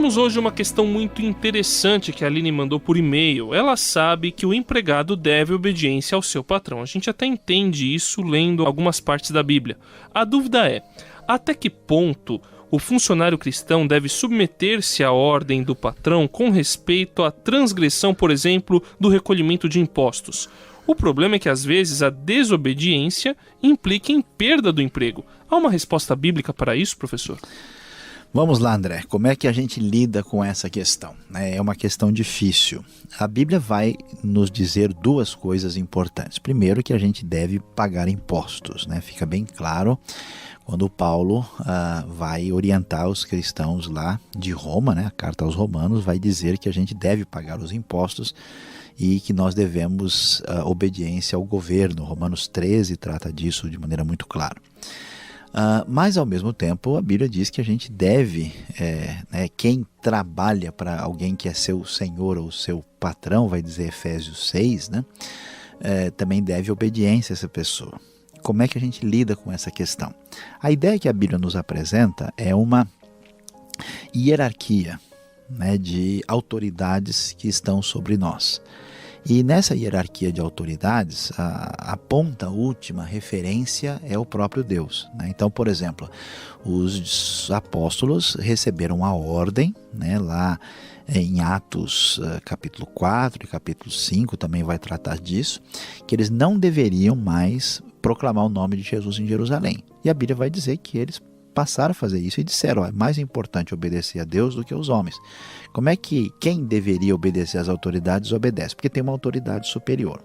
Temos hoje uma questão muito interessante que a Aline mandou por e-mail. Ela sabe que o empregado deve obediência ao seu patrão. A gente até entende isso lendo algumas partes da Bíblia. A dúvida é, até que ponto o funcionário cristão deve submeter-se à ordem do patrão com respeito à transgressão, por exemplo, do recolhimento de impostos? O problema é que, às vezes, a desobediência implica em perda do emprego. Há uma resposta bíblica para isso, professor? Vamos lá, André. Como é que a gente lida com essa questão? É uma questão difícil. A Bíblia vai nos dizer duas coisas importantes. Primeiro, que a gente deve pagar impostos, né? Fica bem claro quando Paulo vai orientar os cristãos lá de Roma, né? A carta aos Romanos vai dizer que a gente deve pagar os impostos e que nós devemos obediência ao governo. Romanos 13 trata disso de maneira muito clara. Mas ao mesmo tempo a Bíblia diz que a gente deve, quem trabalha para alguém que é seu senhor ou seu patrão, vai dizer Efésios 6, né? Também deve obediência a essa pessoa. Como é que a gente lida com essa questão? A ideia que a Bíblia nos apresenta é uma hierarquia, né, de autoridades que estão sobre nós. E nessa hierarquia de autoridades, a ponta última referência é o próprio Deus, né? Então, por exemplo, os apóstolos receberam a ordem, né, lá em Atos capítulo 4 e capítulo 5 também vai tratar disso, que eles não deveriam mais proclamar o nome de Jesus em Jerusalém. E a Bíblia vai dizer que eles passaram a fazer isso e disseram, é mais importante obedecer a Deus do que aos homens. Como é que quem deveria obedecer às autoridades obedece? Porque tem uma autoridade superior.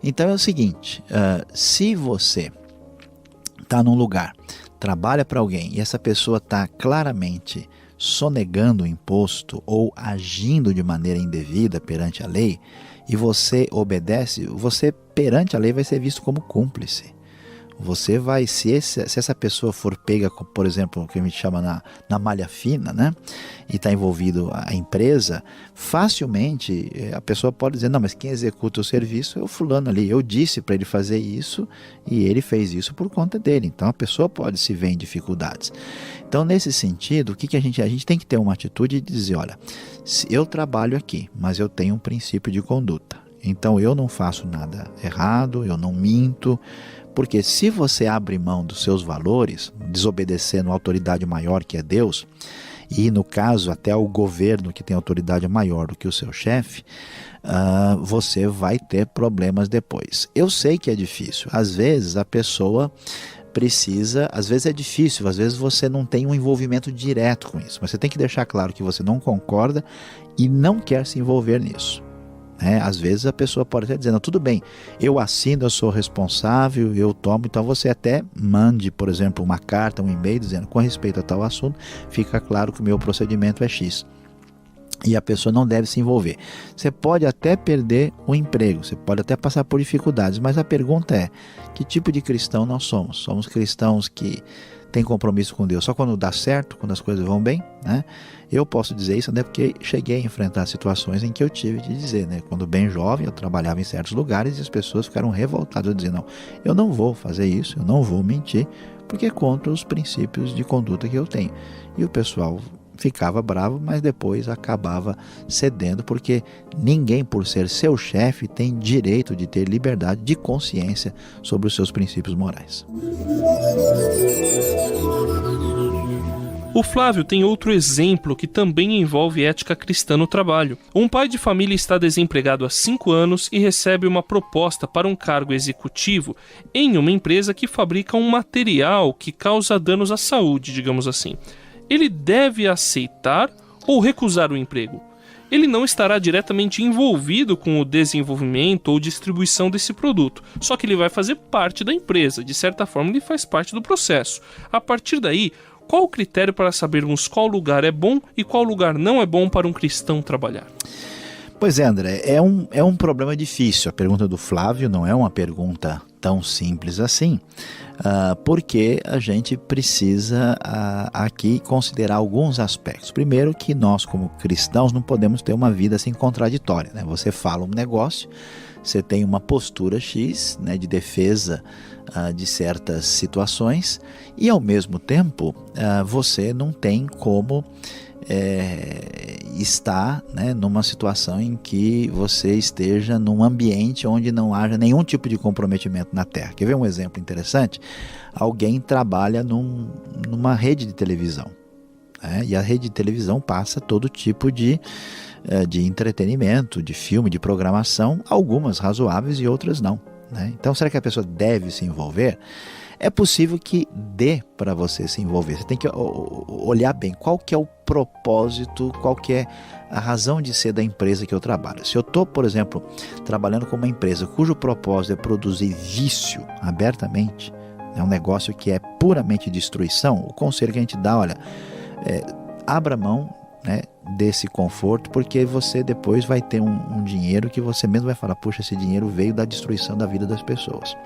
Então é o seguinte, se você está num lugar, trabalha para alguém e essa pessoa está claramente sonegando o imposto ou agindo de maneira indevida perante a lei e você obedece, você perante a lei vai ser visto como cúmplice. Você vai, se essa pessoa for pega, por exemplo, o que a gente chama na malha fina, né, e está envolvido a empresa, facilmente a pessoa pode dizer, não, mas quem executa o serviço é o fulano ali, eu disse para ele fazer isso e ele fez isso por conta dele. Então a pessoa pode se ver em dificuldades. Então nesse sentido, o que a gente tem que ter uma atitude de dizer, olha, eu trabalho aqui, mas eu tenho um princípio de conduta. Então eu não faço nada errado, eu não minto, porque se você abre mão dos seus valores, desobedecendo a autoridade maior que é Deus, e no caso até o governo que tem autoridade maior do que o seu chefe, você vai ter problemas depois. Eu sei que é difícil, às vezes a pessoa precisa, às vezes é difícil, às vezes você não tem um envolvimento direto com isso, mas você tem que deixar claro que você não concorda e não quer se envolver nisso. Às vezes a pessoa pode até dizer, não, tudo bem, eu assino, eu sou responsável, eu tomo, então você até mande, por exemplo, uma carta, um e-mail dizendo, com respeito a tal assunto, fica claro que o meu procedimento é X. E a pessoa não deve se envolver. Você pode até perder o emprego, você pode até passar por dificuldades, mas a pergunta é, que tipo de cristão nós somos? Somos cristãos que têm compromisso com Deus só quando dá certo, quando as coisas vão bem, né? Eu posso dizer isso, né, porque cheguei a enfrentar situações em que eu tive de dizer, né, quando bem jovem eu trabalhava em certos lugares e as pessoas ficaram revoltadas, dizendo, não, eu não vou fazer isso, eu não vou mentir, porque é contra os princípios de conduta que eu tenho. E o pessoal ficava bravo, mas depois acabava cedendo, porque ninguém, por ser seu chefe, tem direito de ter liberdade de consciência sobre os seus princípios morais. O Flávio tem outro exemplo que também envolve ética cristã no trabalho. Um pai de família está desempregado há 5 anos e recebe uma proposta para um cargo executivo em uma empresa que fabrica um material que causa danos à saúde, digamos assim. Ele deve aceitar ou recusar o emprego? Ele não estará diretamente envolvido com o desenvolvimento ou distribuição desse produto, só que ele vai fazer parte da empresa, de certa forma ele faz parte do processo. A partir daí, qual o critério para sabermos qual lugar é bom e qual lugar não é bom para um cristão trabalhar? Pois é, André, é um problema difícil. A pergunta do Flávio não é uma pergunta tão simples assim, porque a gente precisa aqui considerar alguns aspectos. Primeiro, que nós como cristãos não podemos ter uma vida assim contraditória, né? Você fala um negócio, você tem uma postura X, né, de defesa de certas situações e ao mesmo tempo você não tem como está, né, numa situação em que você esteja num ambiente onde não haja nenhum tipo de comprometimento na terra. Quer ver um exemplo interessante? Alguém trabalha numa rede de televisão, né, e a rede de televisão passa todo tipo de entretenimento, de filme, de programação, algumas razoáveis e outras não, né? Então, será que a pessoa deve se envolver? É possível que dê para você se envolver. Você tem que olhar bem qual que é o propósito, qual que é a razão de ser da empresa que eu trabalho. Se eu estou, por exemplo, trabalhando com uma empresa cujo propósito é produzir vício abertamente, é um negócio que é puramente destruição, o conselho que a gente dá, olha, abra mão, né, desse conforto, porque você depois vai ter um dinheiro que você mesmo vai falar, puxa, esse dinheiro veio da destruição da vida das pessoas.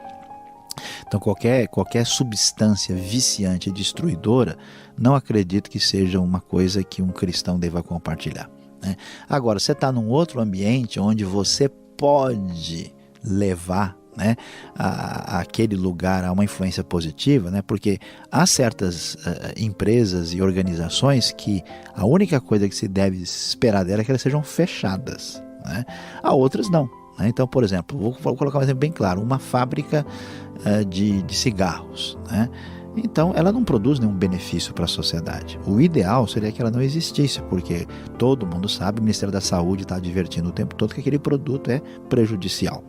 Então qualquer substância viciante e destruidora, não acredito que seja uma coisa que um cristão deva compartilhar, né? Agora, você está num outro ambiente onde você pode levar, né, aquele lugar a uma influência positiva, né, porque há certas empresas e organizações que a única coisa que se deve esperar dela é que elas sejam fechadas, né? Há outras não. Então, por exemplo, vou colocar um exemplo bem claro, uma fábrica de cigarros, né? Então, ela não produz nenhum benefício para a sociedade. O ideal seria que ela não existisse, porque todo mundo sabe, o Ministério da Saúde está advertindo o tempo todo que aquele produto é prejudicial.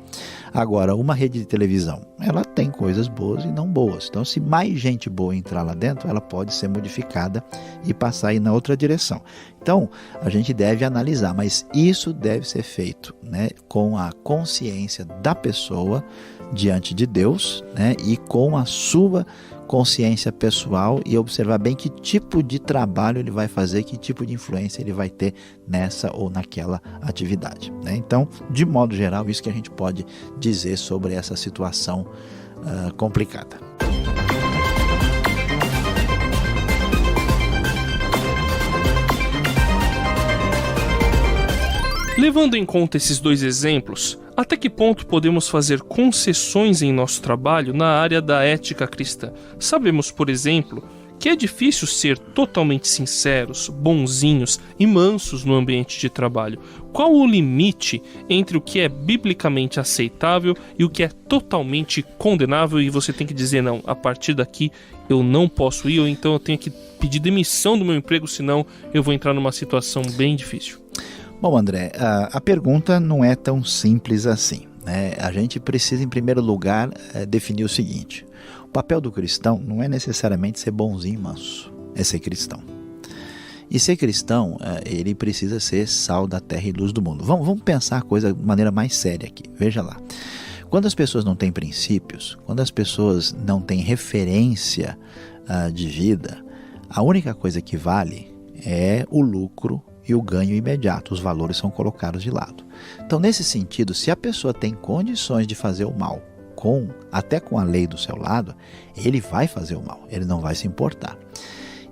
Agora, uma rede de televisão, ela tem coisas boas e não boas. Então, se mais gente boa entrar lá dentro, ela pode ser modificada e passar aí na outra direção. Então, a gente deve analisar, mas isso deve ser feito, né, com a consciência da pessoa diante de Deus, né, e com a sua consciência pessoal, e observar bem que tipo de trabalho ele vai fazer, que tipo de influência ele vai ter nessa ou naquela atividade, né? Então, de modo geral, isso que a gente pode dizer sobre essa situação complicada. Levando em conta esses dois exemplos, até que ponto podemos fazer concessões em nosso trabalho na área da ética cristã? Sabemos, por exemplo, que é difícil ser totalmente sinceros, bonzinhos e mansos no ambiente de trabalho. Qual o limite entre o que é biblicamente aceitável e o que é totalmente condenável e você tem que dizer, não, a partir daqui eu não posso ir, ou então eu tenho que pedir demissão do meu emprego, senão eu vou entrar numa situação bem difícil? Bom, André, a pergunta não é tão simples assim, né? A gente precisa, em primeiro lugar, definir o seguinte: o papel do cristão não é necessariamente ser bonzinho e manso, é ser cristão. E ser cristão, ele precisa ser sal da terra e luz do mundo. Vamos pensar a coisa de maneira mais séria aqui. Veja lá. Quando as pessoas não têm princípios, quando as pessoas não têm referência de vida, a única coisa que vale é o lucro e o ganho imediato. Os valores são colocados de lado. Então, nesse sentido, se a pessoa tem condições de fazer o mal, até com a lei do seu lado, ele vai fazer o mal, ele não vai se importar.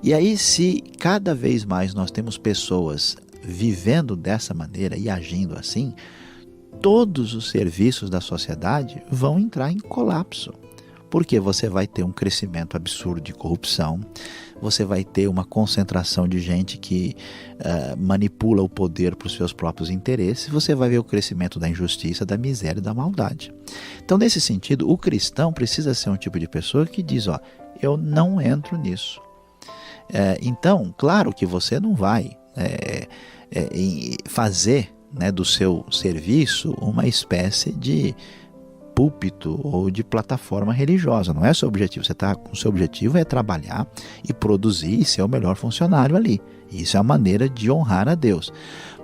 E aí, se cada vez mais nós temos pessoas vivendo dessa maneira e agindo assim, todos os serviços da sociedade vão entrar em colapso. Porque você vai ter um crescimento absurdo de corrupção, você vai ter uma concentração de gente que manipula o poder para os seus próprios interesses, você vai ver o crescimento da injustiça, da miséria e da maldade. Então, nesse sentido, o cristão precisa ser um tipo de pessoa que diz, eu não entro nisso. Então, claro que você não vai fazer, né, do seu serviço uma espécie de púlpito ou de plataforma religiosa. Não é o seu objetivo. O seu objetivo é trabalhar e produzir e ser o melhor funcionário ali. Isso é a maneira de honrar a Deus.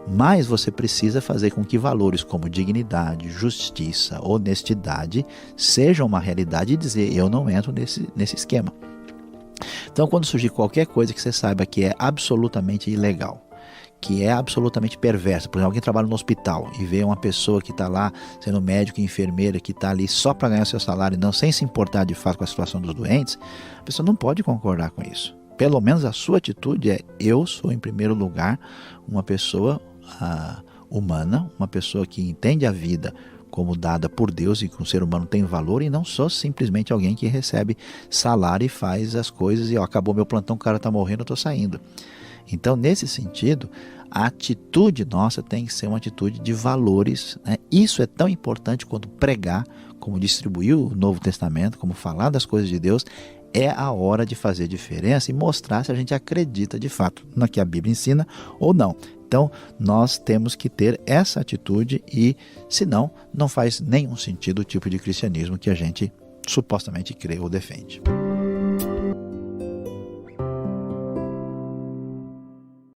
Mas você precisa fazer com que valores como dignidade, justiça, honestidade sejam uma realidade e dizer, eu não entro nesse esquema. Então, quando surgir qualquer coisa que você saiba que é absolutamente ilegal, que é absolutamente perversa, por exemplo, alguém trabalha no hospital e vê uma pessoa que está lá sendo médico e enfermeira, que está ali só para ganhar seu salário, não sem se importar de fato com a situação dos doentes, a pessoa não pode concordar com isso. Pelo menos a sua atitude é, eu sou em primeiro lugar uma pessoa humana, uma pessoa que entende a vida como dada por Deus e que o ser humano tem valor, e não sou simplesmente alguém que recebe salário e faz as coisas e acabou meu plantão, o cara está morrendo, eu estou saindo. Então, nesse sentido, a atitude nossa tem que ser uma atitude de valores, né? Isso é tão importante quanto pregar, como distribuir o Novo Testamento, como falar das coisas de Deus. É a hora de fazer diferença e mostrar se a gente acredita de fato no que a Bíblia ensina ou não. Então, nós temos que ter essa atitude e, senão, não faz nenhum sentido o tipo de cristianismo que a gente supostamente crê ou defende.